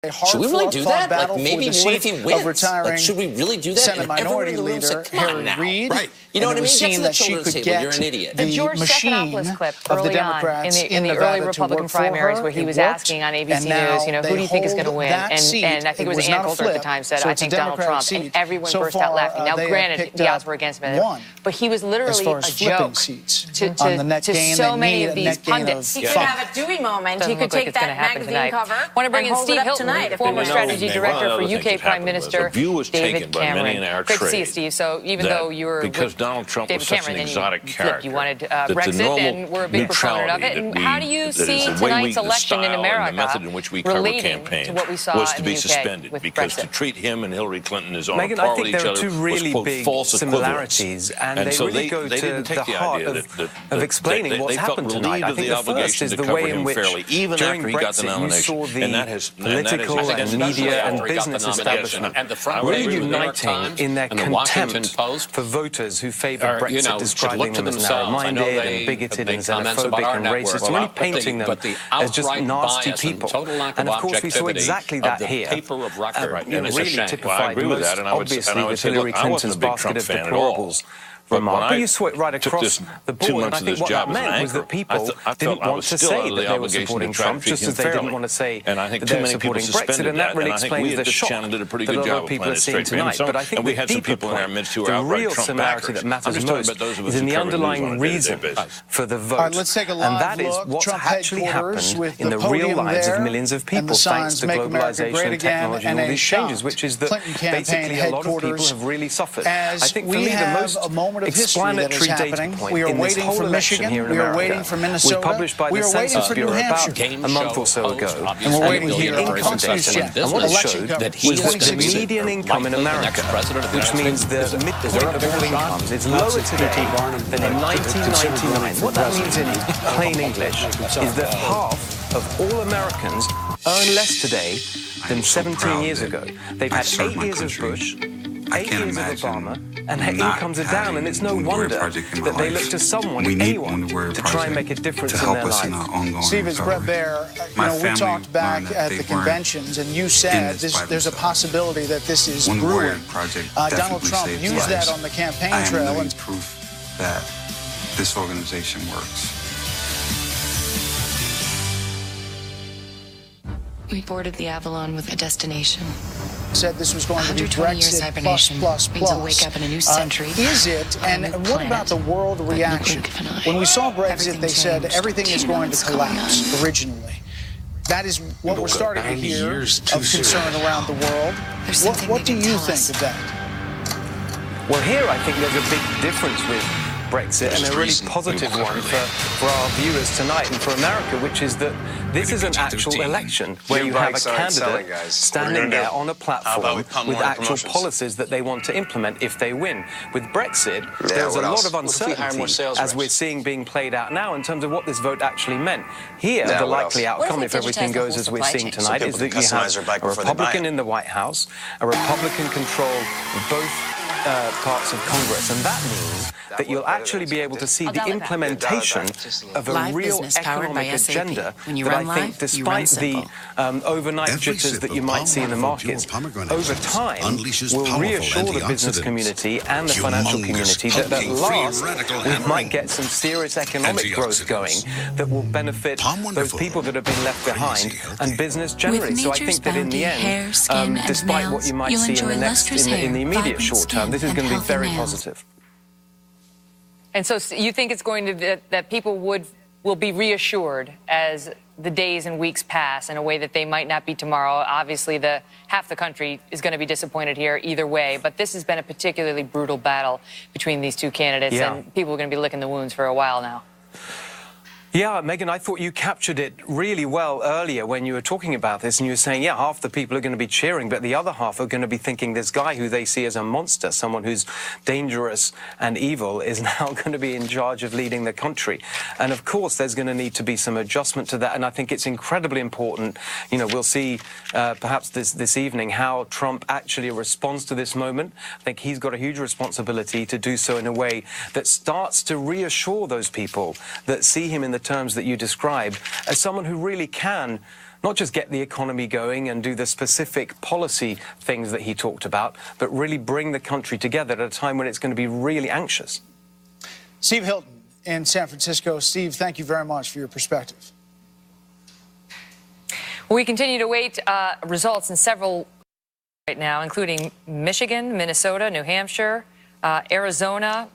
Should we really do that? Like, maybe what if he wins? Like, should we really do that? Senate and everyone Minority in the room Leader said, come on now. Reid, Right. You know what I mean? Get to the that she children's could table. get You're an idiot. The George Stephanopoulos clip early on in the early Republican primaries where he was asking on ABC News, you know, who do you think is going to win? And I think it was Ann Coulter at the time said, I think Donald Trump. And everyone burst out laughing. Now, granted, the odds were against him. But he was literally a joke to so many of these pundits. He could have a Dewey moment. He could take that magazine cover. I want to bring in Steve Hilton, former strategy director for UK Prime Minister David Cameron. Great to see you, Steve. So even though you were because Donald Trump was such an exotic character, you wanted Brexit, and we're a big proponent of it. And how do you see tonight's election in America the method in which we cover campaign to what we saw was to in be the UK suspended with because Brexit? to treat him and Hillary Clinton as on Megyn, par I think with there each are other two really was, big false similarities, and they so really go they to didn't take the the heart idea of explaining what's happened tonight. I think the first is the way in which even during after he got the Brexit you saw nomination, the political and media and business establishment really uniting in their contempt for voters who favour Brexit, describing them as narrow-minded and bigoted and xenophobic and racist, and really painting them as just nasty people. And of course we saw exactly that here, really typified most obviously with Hillary Clinton's basket of deplorables remark. But you saw it right across the board, and I think what that meant was that people didn't want to say that they were supporting Trump, just as they didn't want to say that they were supporting Brexit, and that really explains the shock that a lot of people are seeing tonight. But I think the deeper point, the real similarity that matters most is in the underlying reason for the vote, and that is what's actually happened in the real lives of millions of people thanks to globalization, technology, and all these changes, which is that basically a lot of people have really suffered. I think for me the most explanatory data point in this whole election here in America was published by the Census Bureau about a month or so ago. And we're waiting here for income data. And what it showed was that the median income in America, which means the midpoint of all incomes, is lower today than in 1999. What that means in plain English is that half of all Americans earn less today than 17 years ago. They've had 8 years of Bush, 8 years of Obama, and their incomes are down, and it's no wonder that they look to someone, anyone, to try and make a difference in their lives. Steve, it's Bret Baier. We talked back at the conventions, and you said there's a possibility that this is brewing. Donald Trump used that on the campaign trail. And proof that this organization works. We boarded the Avalon with a destination. Said this was going to be Brexit plus. Means we'll wake up in a new century. Is it? And what about the world reaction? When we saw Brexit, they said everything is going to collapse originally. That is what we're starting to hear of concern around the world. What do you think of that? Well, here I think there's a big difference with Brexit, and a really positive one for our viewers tonight and for America, which is that this is an actual election where you have a candidate standing there on a platform with actual policies that they want to implement if they win. With Brexit, there's a lot of uncertainty, as we're seeing being played out now, in terms of what this vote actually meant. Here, the likely outcome, if everything goes as we're seeing tonight, is that you have a Republican in the White House, a Republican control both parts of Congress, and that means that you'll actually be able to see the implementation of a real economic agenda that I think, despite the overnight jitters that you might see in the markets, over time will reassure the business community and the financial community that at last we might get some serious economic growth going that will benefit those people that have been left behind and business generally. So I think that in the end, despite what you might see in the immediate short term, this is going to be very positive. And so you think it's going to that people will be reassured as the days and weeks pass in a way that they might not be tomorrow. Obviously, half the country is going to be disappointed here either way. But this has been a particularly brutal battle between these two candidates, and people are going to be licking the wounds for a while now. Yeah, Megyn, I thought you captured it really well earlier when you were talking about this, and you were saying, yeah, half the people are going to be cheering, but the other half are going to be thinking this guy who they see as a monster, someone who's dangerous and evil, is now going to be in charge of leading the country. And of course, there's going to need to be some adjustment to that, and I think it's incredibly important. You know, we'll see perhaps this evening how Trump actually responds to this moment. I think he's got a huge responsibility to do so in a way that starts to reassure those people that see him in the terms that you described as someone who really can not just get the economy going and do the specific policy things that he talked about, but really bring the country together at a time when it's going to be really anxious. Steve Hilton in San Francisco. Steve, thank you very much for your perspective. We continue to wait results in several right now, including Michigan, Minnesota, New Hampshire, Arizona.